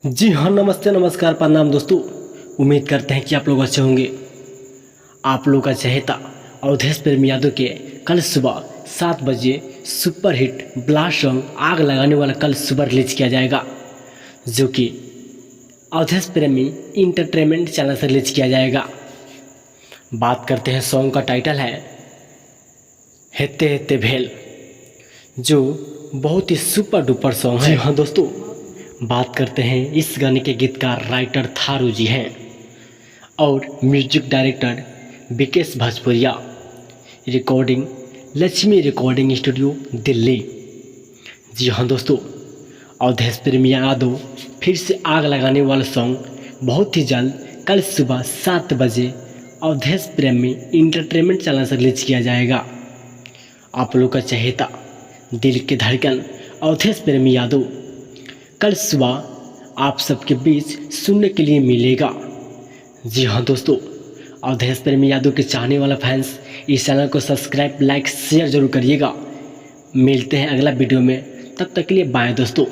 जी हाँ, नमस्ते नमस्कार प्रणाम दोस्तों। उम्मीद करते हैं कि आप लोग अच्छे होंगे। आप लोग का चहेता अवधेश प्रेमी यादव के कल सुबह 7 बजे सुपर हिट ब्लास्ट सॉन्ग आग लगाने वाला कल सुबह रिलीज किया जाएगा, जो कि अवधेश प्रेमी इंटरटेनमेंट चैनल से रिलीज किया जाएगा। बात करते हैं, सॉन्ग का टाइटल है हेते हेते भेल, जो बहुत ही सुपर डुपर सॉन्ग है। जी हाँ दोस्तों, बात करते हैं, इस गाने के गीतकार राइटर थारू जी हैं और music director Vikesh Bhojpuriya. Recording Lakshmi recording studio Delhi. जी हाँ दोस्तों, अवधेश प्रेमी यादव फिर से आग लगाने वाला सॉन्ग बहुत ही जल्द कल सुबह 7 बजे अवधेश प्रेमी इंटरटेनमेंट चैनल से रिलीज किया जाएगा। आप लोग का चहेता दिल के धड़कन अवधेश प्रेमी यादव कल सुबह आप सबके बीच सुनने के लिए मिलेगा। जी हाँ दोस्तों, अवधेश प्रेमी यादव के चाहने वाला फैंस इस चैनल को सब्सक्राइब, लाइक, शेयर जरूर करिएगा। मिलते हैं अगला वीडियो में, तब तक के लिए बाय दोस्तों।